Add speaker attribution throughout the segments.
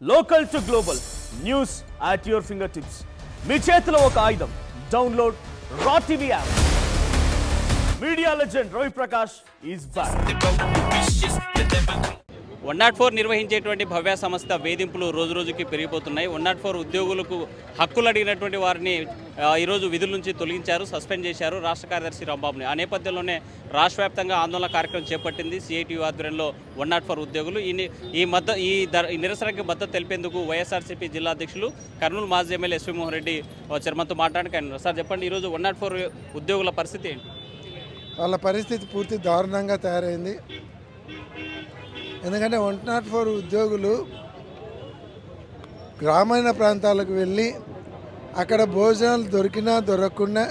Speaker 1: Local to global news at your fingertips. మీ చేతిలో ఒక ఆయుధం. డౌన్లోడ్ రా TV app. Media legend Ravi Prakash is back.
Speaker 2: 104 నిర్వహించేటువంటి భవ్య సంస్థ వేధింపులు రోజురోజుకి పెరిగిపోతున్నాయి. 104 ఉద్యోగులకు హక్కులు అడిగినటువంటి వారిని ఈరోజు విధుల నుంచి తొలగించారు, సస్పెండ్ చేశారు రాష్ట్ర కార్యదర్శి రాంబాబుని. ఆ నేపథ్యంలోనే రాష్ట్ర వ్యాప్తంగా ఆందోళన కార్యక్రమం చేపట్టింది సిఐటియు ఆధ్వర్యంలో 104 ఉద్యోగులు. ఈ నిరసనకి మద్దతు తెలిపేందుకు వైఎస్ఆర్సీపీ జిల్లా అధ్యక్షులు కర్నూలు మాజీ ఎమ్మెల్యే ఎస్వి మోహన్ రెడ్డి చర్మతో మాట్లాడడానికి. సార్ చెప్పండి, ఈరోజు 104 ఉద్యోగుల పరిస్థితి ఏంటి?
Speaker 3: వాళ్ళ పరిస్థితి పూర్తి దారుణంగా తయారైంది. ఎందుకంటే 104 ఉద్యోగులు గ్రామీణ ప్రాంతాలకు వెళ్ళి అక్కడ భోజనాలు దొరికినా దొరకకుండా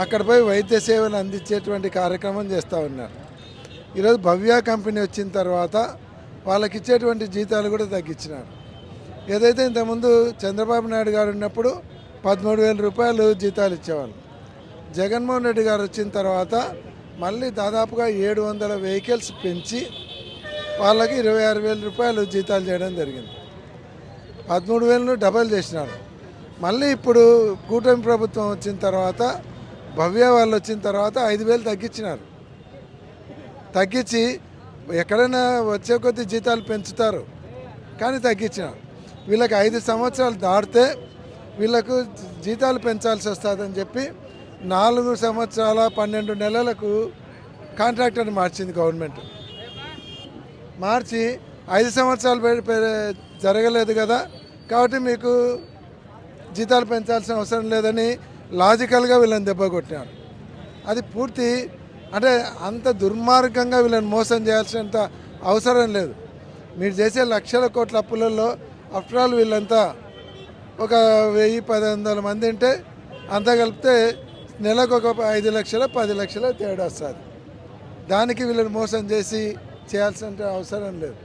Speaker 3: అక్కడ పోయి వైద్య సేవలు అందించేటువంటి కార్యక్రమం చేస్తూ ఉన్నారు. ఈరోజు భవ్య కంపెనీ వచ్చిన తర్వాత వాళ్ళకి ఇచ్చేటువంటి జీతాలు కూడా తగ్గించినారు. ఏదైతే ఇంతకుముందు చంద్రబాబు నాయుడు గారు ఉన్నప్పుడు 13,000 రూపాయలు జీతాలు ఇచ్చేవాళ్ళు. జగన్మోహన్ రెడ్డి గారు వచ్చిన తర్వాత మళ్ళీ దాదాపుగా 700 వెహికల్స్ పెంచి వాళ్ళకి 26,000 రూపాయలు జీతాలు చేయడం జరిగింది. 13,000 డబల్ చేసినారు. మళ్ళీ ఇప్పుడు కూటమి ప్రభుత్వం వచ్చిన తర్వాత భవ్య వాళ్ళు వచ్చిన తర్వాత 5,000 తగ్గించినారు. తగ్గించి ఎక్కడైనా వచ్చే కొద్ది జీతాలు పెంచుతారు కానీ తగ్గించినారు. వీళ్ళకి 5 సంవత్సరాలు దాటితే వీళ్ళకు జీతాలు పెంచాల్సి వస్తుందని చెప్పి 4 సంవత్సరాల 12 నెలలకు కాంట్రాక్టర్ని మార్చింది గవర్నమెంట్. మార్చి 5 సంవత్సరాలు జరగలేదు కదా, కాబట్టి మీకు జీతాలు పెంచాల్సిన అవసరం లేదని లాజికల్గా వీళ్ళని దెబ్బ కొట్టినారు. అది పూర్తి అంటే అంత దుర్మార్గంగా వీళ్ళని మోసం చేయాల్సినంత అవసరం లేదు. మీరు చేసే లక్షల కోట్ల అప్పులలో ఆఫ్టర్ ఆల్ వీళ్ళంతా ఒక 1000-1500 మంది ఉంటే అంతా కలిపితే నెలకు ఒక 5 లక్షలు 10 లక్షలు తేడా వస్తుంది. దానికి వీళ్ళని మోసం చేసి చేయాల్సిన అవసరం లేదు.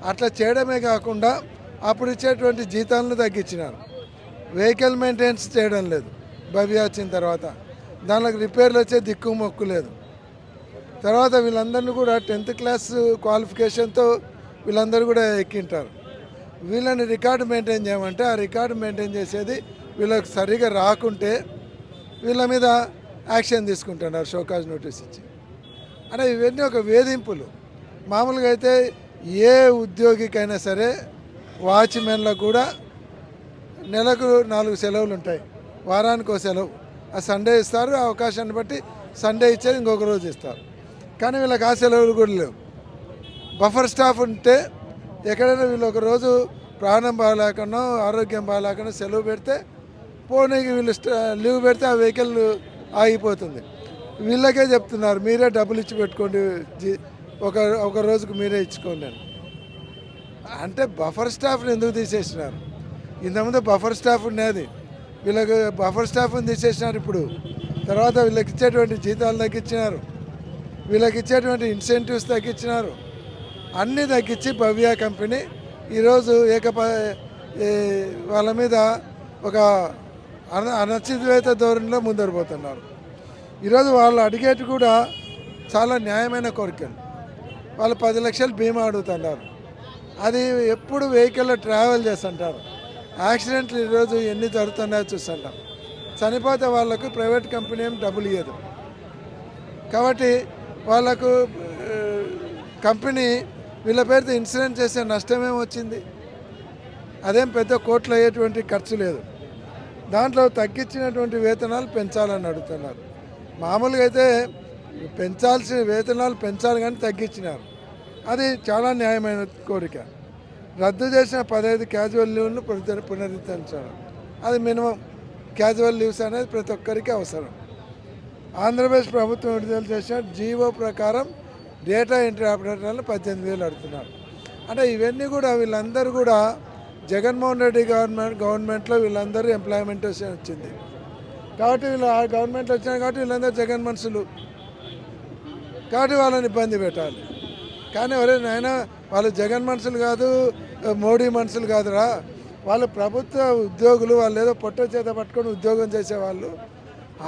Speaker 3: అట్లా చేయడమే కాకుండా అప్పుడు ఇచ్చేటువంటి జీతాలను తగ్గించినారు. వెహికల్ మెయింటెనెన్స్ చేయడం లేదు. భవ్య వచ్చిన తర్వాత దానికి రిపేర్లు వచ్చే దిక్కు మొక్కు లేదు. తర్వాత వీళ్ళందరినీ కూడా 10th క్లాస్ క్వాలిఫికేషన్తో వీళ్ళందరూ కూడా ఎక్కింటారు. వీళ్ళని రికార్డు మెయింటైన్ చేయమంటే ఆ రికార్డు మెయింటైన్ చేసేది వీళ్ళకి సరిగా రాకుంటే వీళ్ళ మీద యాక్షన్ తీసుకుంటున్నారు, షోకాజ్ నోటీస్ ఇచ్చి. అంటే ఇవన్నీ ఒక వేధింపులు. మామూలుగా అయితే ఏ ఉద్యోగికైనా సరే వాచ్మెన్లకు కూడా నెలకు 4 సెలవులు ఉంటాయి, వారానికి 1 సెలవు. ఆ సండే ఇస్తారు, ఆ అవకాశాన్ని బట్టి సండే ఇచ్చేది ఇంకొక రోజు ఇస్తారు. కానీ వీళ్ళకి ఆ సెలవులు కూడా లేవు. బఫర్ స్టాఫ్ ఉంటే ఎక్కడైనా వీళ్ళు ఒక రోజు ప్రాణం బాగాలేకుండా ఆరోగ్యం బాగాలేకుండా సెలవు పెడితే పోనీకి వీళ్ళు లీవ్ పెడితే ఆ వెహికల్ ఆగిపోతుంది. వీళ్ళకే చెప్తున్నారు మీరే డబ్బులు ఇచ్చి పెట్టుకోండి, ఒక రోజుకు మీరే ఇచ్చుకోండి అని. అంటే బఫర్ స్టాఫ్ని ఎందుకు తీసేసినారు? ఇంతకుముందు బఫర్ స్టాఫ్ ఉండేది, వీళ్ళకి బఫర్ స్టాఫ్ని తీసేసినారు. ఇప్పుడు తర్వాత వీళ్ళకి ఇచ్చేటువంటి జీతాలు తగ్గించినారు, వీళ్ళకి ఇచ్చేటువంటి ఇన్సెంటివ్స్ తగ్గించినారు. అన్నీ తగ్గించి భవ్య కంపెనీ ఈరోజు వాళ్ళ మీద ఒక అణచివేత ధోరణిలో ముందరిపోతున్నారు. ఈరోజు వాళ్ళు అడిగేటి కూడా చాలా న్యాయమైన కోరికలు. వాళ్ళు 10 లక్షలు బీమా అడుగుతున్నారు. అది ఎప్పుడు వెహికల్లో ట్రావెల్ చేస్తుంటారు. యాక్సిడెంట్లు ఈరోజు ఎన్ని జరుగుతున్నాయో చూస్తుంటాం. చనిపోతే వాళ్ళకు ప్రైవేట్ కంపెనీ ఏం డబ్బులు ఇవ్వదు. కాబట్టి వాళ్ళకు కంపెనీ వీళ్ళ పేరుతో ఇన్సూరెన్స్ చేసే నష్టమేం వచ్చింది? అదేం పెద్ద కోట్లు అయ్యేటువంటి ఖర్చు లేదు. దాంట్లో తగ్గించినటువంటి వేతనాలు పెంచాలని అడుగుతున్నారు. మామూలుగా అయితే పెంచాల్సిన వేతనాలు పెంచాలి కానీ తగ్గించినారు. అది చాలా న్యాయమైన కోరిక. రద్దు చేసిన 15 క్యాజువల్ లీవ్లను పునరుద్ధరించాలి. అది మినిమం క్యాజువల్ లీవ్స్ అనేది ప్రతి ఒక్కరికి అవసరం. ఆంధ్రప్రదేశ్ ప్రభుత్వం విడుదల చేసిన జీవో ప్రకారం డేటా ఎంట్రీ ఆపరేటర్లు 18,000 అడుగుతున్నారు. అంటే ఇవన్నీ కూడా వీళ్ళందరూ కూడా జగన్మోహన్ రెడ్డి గవర్నమెంట్లో వీళ్ళందరూ ఎంప్లాయ్మెంట్ వచ్చింది కాబట్టి వీళ్ళు ఆ గవర్నమెంట్లో వచ్చినారు కాబట్టి వీళ్ళందరూ జగన్ మనుషులు కాబట్టి వాళ్ళని ఇబ్బంది పెట్టాలి. కానీ ఎవరైనా వాళ్ళు జగన్ మనుషులు కాదు, మోడీ మనుషులు కాదురా, వాళ్ళు ప్రభుత్వ ఉద్యోగులు. వాళ్ళు ఏదో పొట్ట చేత పట్టుకొని ఉద్యోగం చేసేవాళ్ళు.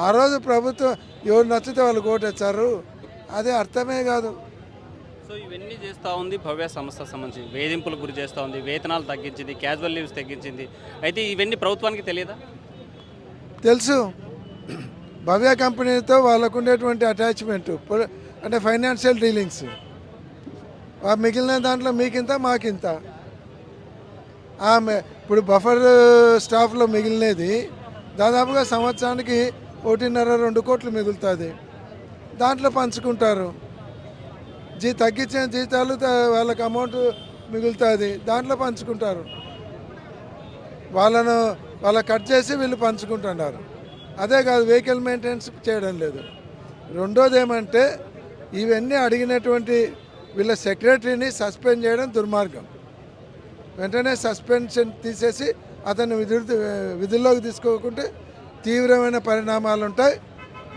Speaker 3: ఆ రోజు ప్రభుత్వం ఎవరు నచ్చితే వాళ్ళు ఓటేస్తారు. అదే అర్థమే కాదు.
Speaker 2: సో ఇవన్నీ చేస్తూ ఉంది భవ్య సంస్థ సంబంధించి వేధింపులకు గురి చేస్తూ ఉంది, వేతనాలు తగ్గించింది, క్యాజువల్ లీవ్స్ తగ్గించింది. అయితే ఇవన్నీ ప్రభుత్వానికి తెలియదా?
Speaker 3: తెలుసు. భవ్య కంపెనీతో వాళ్ళకు ఉండేటువంటి అటాచ్మెంట్ అంటే ఫైనాన్షియల్ డీలింగ్స్, మిగిలిన దాంట్లో మీకింత మాకింత. ఆమె ఇప్పుడు బఫర్ స్టాఫ్లో మిగిలినది దాదాపుగా సంవత్సరానికి 1.5-2 కోట్లు మిగులుతుంది. దాంట్లో పంచుకుంటారు. తగ్గించిన జీతాలు వాళ్ళకి అమౌంట్ మిగులుతుంది, దాంట్లో పంచుకుంటారు. వాళ్ళ కట్ చేసి వీళ్ళు పంచుకుంటున్నారు. అదే కాదు, వెహికల్ మెయింటెనెన్స్ చేయడం లేదు. రెండోది ఏమంటే ఇవన్నీ అడిగినటువంటి వీళ్ళ సెక్రటరీని సస్పెండ్ చేయడం దుర్మార్గం. వెంటనే సస్పెన్షన్ తీసేసి అతన్ని విధుల్లోకి తీసుకోకుంటే తీవ్రమైన పరిణామాలు ఉంటాయి.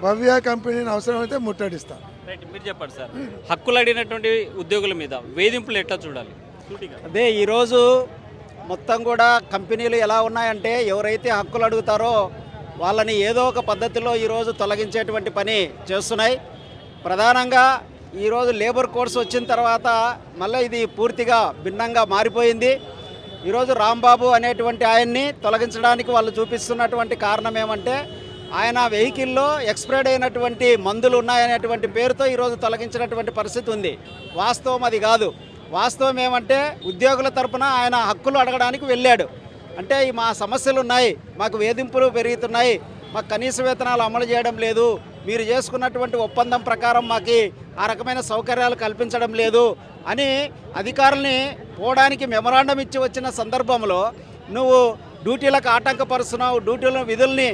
Speaker 3: భవ్య కంపెనీని అవసరమైతే ముట్టడిస్తాం.
Speaker 2: రైట్, మీరు చెప్పండి సార్. హక్కులు అడిగినటువంటి ఉద్యోగుల మీద వేధింపులు ఎట్లా చూడాలి?
Speaker 4: అదే ఈరోజు మొత్తం కూడా కంపెనీలు ఎలా ఉన్నాయంటే ఎవరైతే హక్కులు అడుగుతారో వాళ్ళని ఏదో ఒక పద్ధతిలో ఈరోజు తొలగించేటువంటి పని చేస్తున్నాయి. ప్రధానంగా ఈరోజు లేబర్ కోడ్స్ వచ్చిన తర్వాత మళ్ళీ ఇది పూర్తిగా భిన్నంగా మారిపోయింది. ఈరోజు రాంబాబు అనేటువంటి ఆయన్ని తొలగించడానికి వాళ్ళు చూపిస్తున్నటువంటి కారణం ఏమంటే ఆయన వెహికల్లో ఎక్స్పైర్డ్ అయినటువంటి మందులు ఉన్నాయనేటువంటి పేరుతో ఈరోజు తొలగించినటువంటి పరిస్థితి ఉంది. వాస్తవం అది కాదు. వాస్తవం ఏమంటే ఉద్యోగుల తరపున ఆయన హక్కులు అడగడానికి వెళ్ళాడు. అంటే మా సమస్యలు ఉన్నాయి, మాకు వేధింపులు పెరుగుతున్నాయి, మాకు కనీస వేతనాలు అమలు చేయడం లేదు, మీరు చేసుకున్నటువంటి ఒప్పందం ప్రకారం మాకు ఆ రకమైన సౌకర్యాలు కల్పించడం లేదు అని అధికారుల్ని పోవడానికి మెమరాండం ఇచ్చి వచ్చిన సందర్భంలో నువ్వు డ్యూటీలకు ఆటంకపరుస్తున్నావు, డ్యూటీల విధుల్ని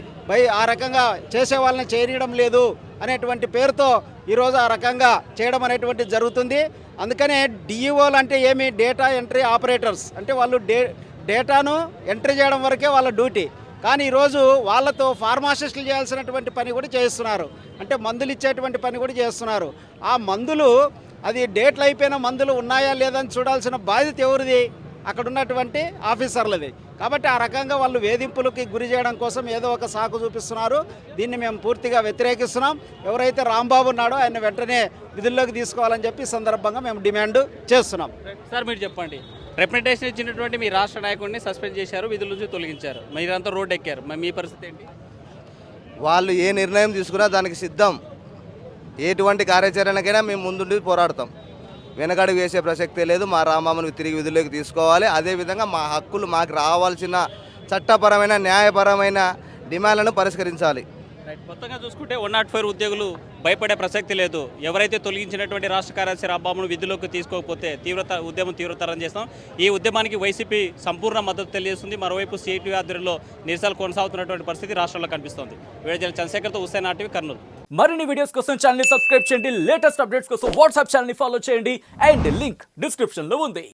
Speaker 4: ఆ రకంగా చేసే వాళ్ళని చేయడం లేదు అనేటువంటి పేరుతో ఈరోజు ఆ రకంగా చేయడం అనేటువంటి జరుగుతుంది. అందుకనే డిఈఓలు అంటే ఏమి, డేటా ఎంట్రీ ఆపరేటర్స్ అంటే వాళ్ళు డేటాను ఎంట్రీ చేయడం వరకే వాళ్ళ డ్యూటీ. కానీ ఈరోజు వాళ్ళతో ఫార్మాసిస్టులు చేయాల్సినటువంటి పని కూడా చేస్తున్నారు. అంటే మందులు ఇచ్చేటువంటి పని కూడా చేస్తున్నారు. ఆ మందులు అది డేట్లు అయిపోయిన మందులు ఉన్నాయా లేదని చూడాల్సిన బాధ్యత ఎవరిది? అక్కడ ఉన్నటువంటి ఆఫీసర్లది. కాబట్టి ఆ రకంగా వాళ్ళు వేధింపులకి గురి చేయడం కోసం ఏదో ఒక సాకు చూపిస్తున్నారు. దీన్ని మేము పూర్తిగా వ్యతిరేకిస్తున్నాం. ఎవరైతే రాంబాబు ఉన్నాడో ఆయన వెంటనే విధుల్లోకి తీసుకోవాలని చెప్పి సందర్భంగా మేము డిమాండ్ చేస్తున్నాం.
Speaker 2: సార్ మీరు చెప్పండి, రిప్రజెంటేషన్ ఇచ్చినటువంటి మీ రాష్ట్ర నాయకుడిని సస్పెండ్ చేశారు, విధుల నుంచి తొలగించారు, మీరంతా రోడ్డు ఎక్కారు, మీ పరిస్థితి ఏంటి?
Speaker 5: వాళ్ళు ఏ నిర్ణయం తీసుకున్నా దానికి సిద్ధం. ఎటువంటి కార్యాచరణకైనా మేము ముందుండి పోరాడతాం. వెనకడుగు వేసే ప్రసక్తే లేదు. మా రాంబాబును తిరిగి విధుల్లోకి తీసుకోవాలి. అదేవిధంగా మా హక్కులు, మాకు రావాల్సిన చట్టపరమైన న్యాయపరమైన డిమాండ్లను పరిష్కరించాలి.
Speaker 2: మొత్తంగా చూసుకుంటే 104 ఉద్యోగులు భయపడే ప్రసక్తి లేదు. ఎవరైతే తొలగించినటువంటి రాష్ట్ర కార్యదర్శి రాంబాబును విధుల్లోకి తీసుకోకపోతే ఉద్యమం తీవ్రతరం చేస్తాం. ఈ ఉద్యమానికి వైసీపీ సంపూర్ణ మద్దతు తెలియజేస్తుంది. మరోవైపు సిఐటి ఆధ్వర్యంలో నిరసనలు కొనసాగుతున్నటువంటి పరిస్థితి రాష్ట్రంలో కనిపిస్తోంది. వీడియో చంద్రశేఖర్తో హుస్సేన్ ఆర్టీవీ, కర్నూలు.
Speaker 1: మరిన్ని వీడియోస్ కోసం ఛానల్ ని సబ్స్క్రైబ్ చేయండి. లేటెస్ట్ అప్డేట్స్ కోసం వాట్సాప్ ఛానల్ ని ఫాలో చేయండి. అండ్ లింక్ డిస్క్రిప్షన్ లో ఉంది.